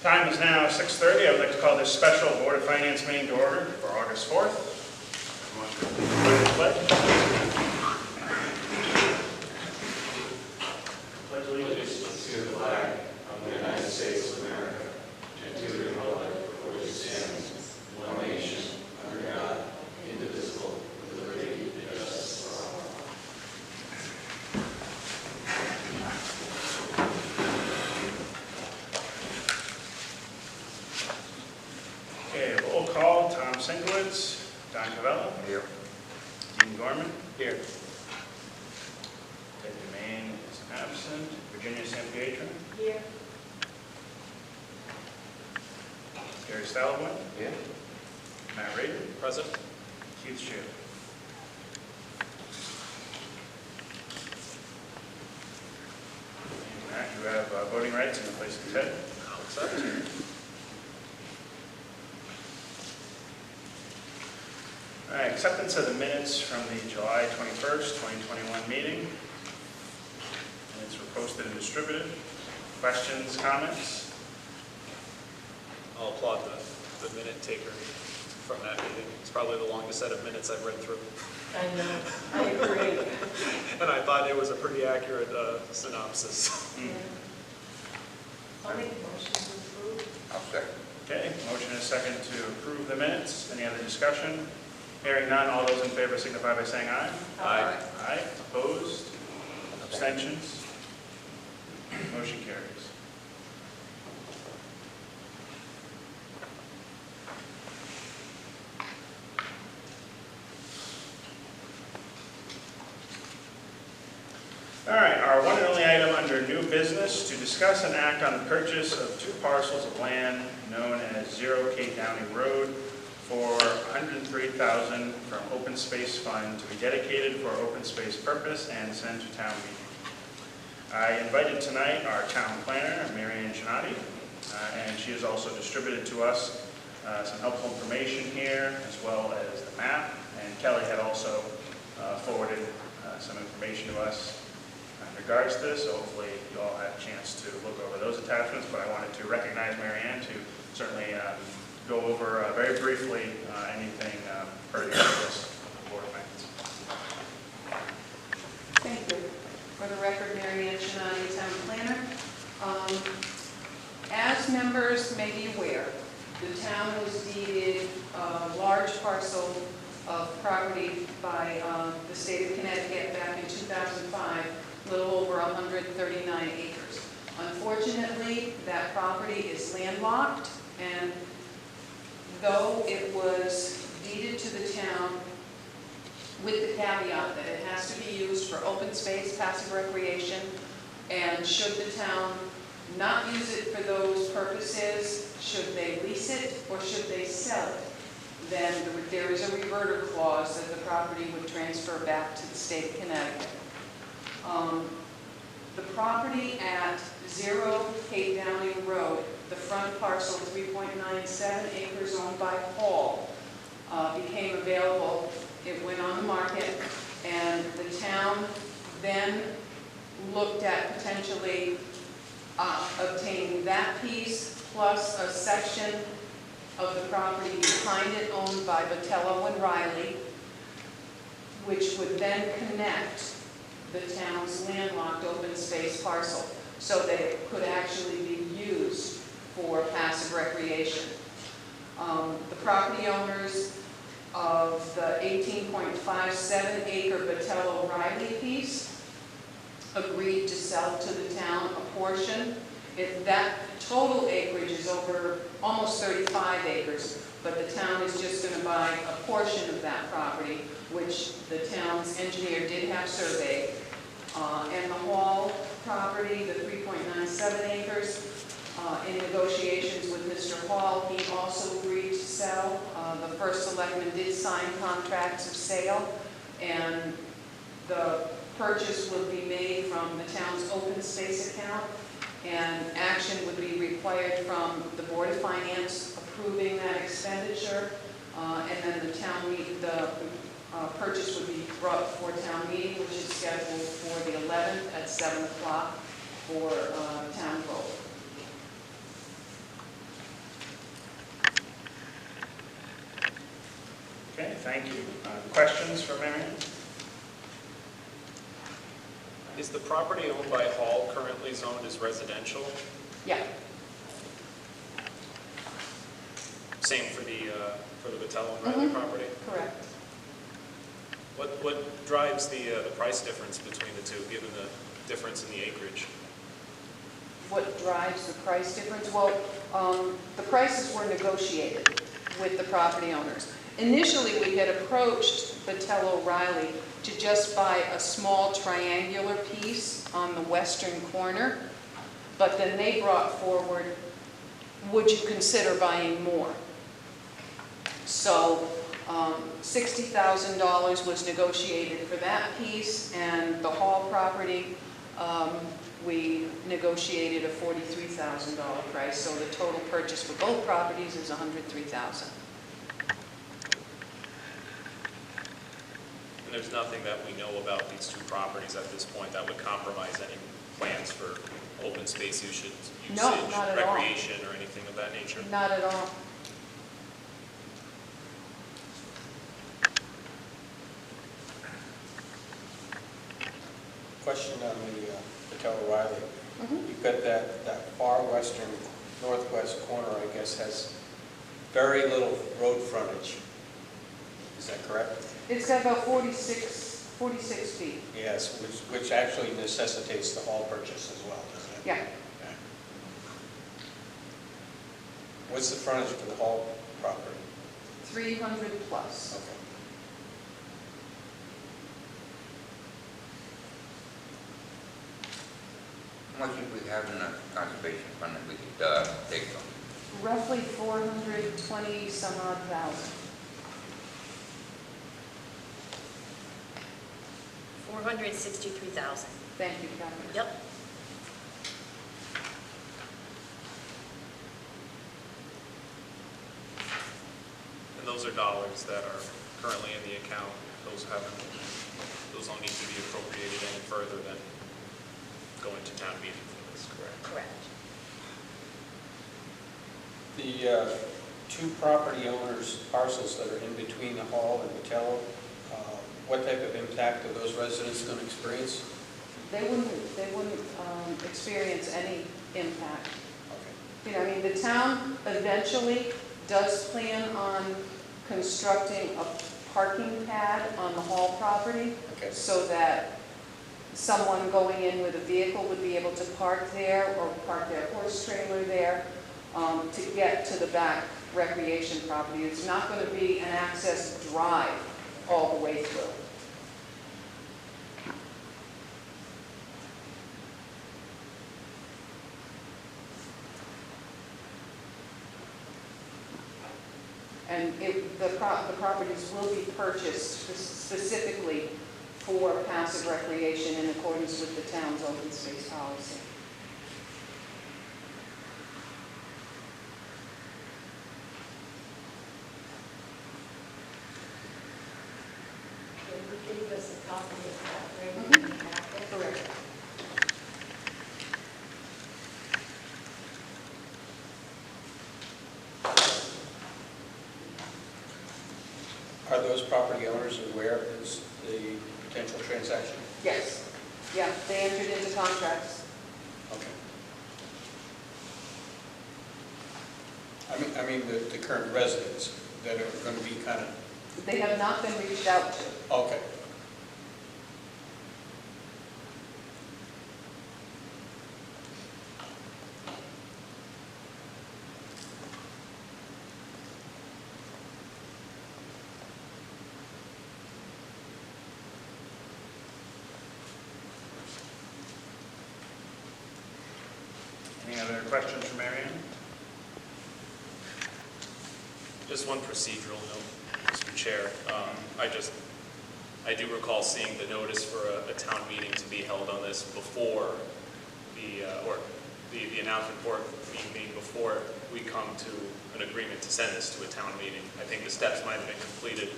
Time is now 6:30. I would like to call this special Board of Finance meeting to order for August 4th. Pledge allegiance to the flag of the United States of America and to the republic for which it stands, one nation, under God, indivisible, with liberty and justice for all. Okay, roll call. Tom Singlewitz, Don Cavella. Here. Dean Gorman. Here. Ted Dumaine is absent. Virginia San Pietro. Here. Gary Stalwin. Here. Matt Rader. Present. Keith Shue. And Matt, you have voting rights in the place of Ted. I'll accept. All right, acceptance of the minutes from the July 21st, 2021 meeting. Minutes were posted and distributed. Questions, comments? I'll applaud the minute taker from that meeting. It's probably the longest set of minutes I've read through. I know, I agree. And I thought it was a pretty accurate synopsis. I'll make a motion to approve. I'll second. Okay, motion and a second to approve the minutes. Any other discussion? Hearing none, all those in favor signify by saying aye. Aye. Aye. Opposed? Abstentions? Motion carries. All right, our one and only item under new business, to discuss and act on the purchase of 2 parcels of land known as 0 Cape Downey Road for $103,000 from Open Space Fund to be dedicated for open space purpose and sent to town meeting. I invited tonight our town planner, Mary Ann Chinati, and she has also distributed to us some helpful information here, as well as the map. And Kelly had also forwarded some information to us in regards to this, so hopefully you all had a chance to look over those attachments, but I wanted to recognize Mary Ann to certainly go over very briefly anything pertinent to this Board of Finance. Thank you. For the record, Mary Ann Chinati, Town Planner. As members may be aware, the town was deeded a large parcel of property by the state of Connecticut back in 2005, a little over 139 acres. Unfortunately, that property is landlocked, and though it was deeded to the town with the caveat that it has to be used for open space, passive recreation, and should the town not use it for those purposes, should they lease it or should they sell it, then there is a reverter clause that the property would transfer back to the state of Connecticut. The property at 0 Cape Downey Road, the front parcel, 3.97 acres owned by Hall, became available. It went on the market, and the town then looked at potentially obtaining that piece plus a section of the property behind it owned by Botello and Riley, which would then connect the town's landlocked open space parcel so that it could actually be used for passive recreation. The property owners of the 18.57 acre Botello Riley piece agreed to sell to the town a portion. That total acreage is over almost 35 acres, but the town is just going to buy a portion of that property, which the town's engineer did have surveyed. And the Hall property, the 3.97 acres, in negotiations with Mr. Hall, he also agreed to sell. The first selectman did sign contracts of sale, and the purchase will be made from the town's open space account, and action would be required from the Board of Finance approving that expenditure, and then the purchase would be brought before town meeting, which is scheduled for the 11th at 7 o'clock for town vote. thank you. Questions for Marion? Is the property owned by Hall currently zoned as residential? Yeah, Same for the Vitello and Riley property? correct. What drives the price difference between the two, given the difference in the acreage? What drives the price difference? Well, the prices were negotiated with the property owners. Initially, we had approached Vitello Riley to just buy a small triangular piece on the western corner, but then they brought forward, would you consider buying more? So $60,000 was negotiated for that piece, and the Hall property, we negotiated a $43,000 price, so the total purchase for both properties is $103,000. And there's nothing that we know about these two properties at this point that would compromise any plans for open space usage, No, not at all. recreation, or anything of that nature? Not at all. Question on the Vitello Riley. You've got that far western, northwest corner, I guess, has very little road frontage. Is that correct? It's got about 46 feet. Yes, which actually necessitates the Hall purchase as well, doesn't it? Yeah. Okay. What's the frontage for the Hall property? 300 plus. Okay. How much if we have in a conservation fund that we could take from? Roughly 420 some odd thousand. 463,000. Thank you, Catherine. Yep. And those are dollars that are currently in the account. Those don't need to be appropriated any further than going to town meeting for this, correct? Correct. The two property owners' parcels that are in between the Hall and Vitello, what type of impact are those residents going to experience? They wouldn't experience any impact. Okay. You know, I mean, the town eventually does plan on constructing a parking pad on the Hall property, Okay. so that someone going in with a vehicle would be able to park there or park their horse trailer there to get to the back recreation property. It's not going to be an access drive all the way through. And the properties will be purchased specifically for passive recreation in accordance with the town's open space policy. Can you give us a copy of that? Right? Correct. Are those property owners aware of the potential transaction? Yes. Yeah, they entered into contracts. Okay. I mean the current residents that are going to be kind of, They have not been reached out to. okay. Any other questions for Marion? Just one procedural note, Mr. Chair. I do recall seeing the notice for a town meeting to be held on this before the announcement for it being made before we come to an agreement to send this to a town meeting. I think the steps might have been completed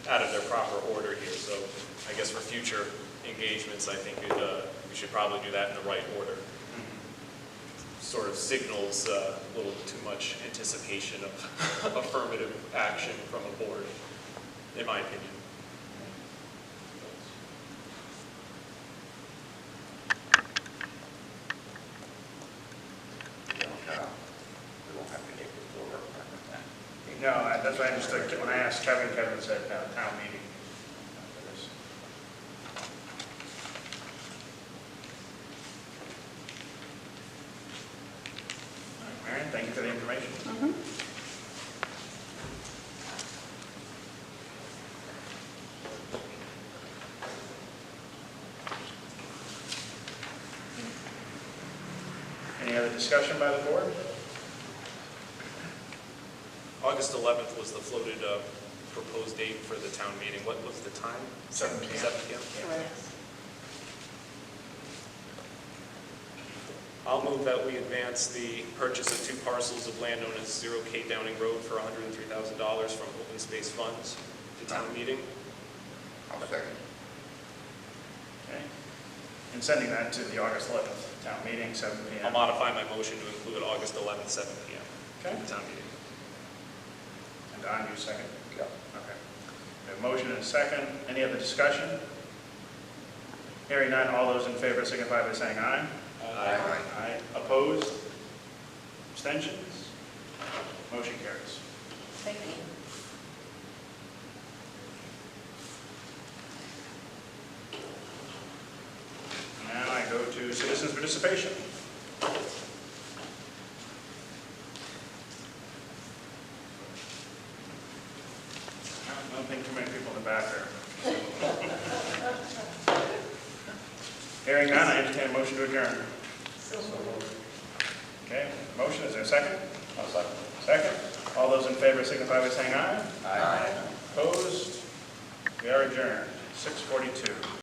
out of their proper order here, so I guess for future engagements, I think we should probably do that in the right order. Sort of signals a little too much anticipation of affirmative action from a board. in my opinion. We won't have to take this over. No, that's what I understood. When I asked Kevin, Kevin said town meeting. All right, Marion, thank you for the information. Any other discussion by the board? August 11th was the floated proposed date for the town meeting. What was the time? 7 p.m. 7 p.m.? Correct. I'll move that we advance the purchase of 2 parcels of land known as 0K Downing Road for $103,000 from open space funds to town meeting. I'll second. Okay. And sending that to the August 11th town meeting, 7 I'll p.m. modify my motion to include August 11th, 7 p.m. Okay. The town meeting. And Don, you second? Yeah. Okay. We have a motion and a second. Any other discussion? Hearing none, all those in favor signify by saying aye. Aye. Aye. Opposed? Abstentions? Motion carries. Thank you. Now I go to citizens' participation. I don't think too many people in the back there. Hearing none, I entertain a motion to adjourn. So moved. Okay, motion, is there a second? I'll second. Second. All those in favor signify by saying aye. Aye. Opposed? We are adjourned, 6:42.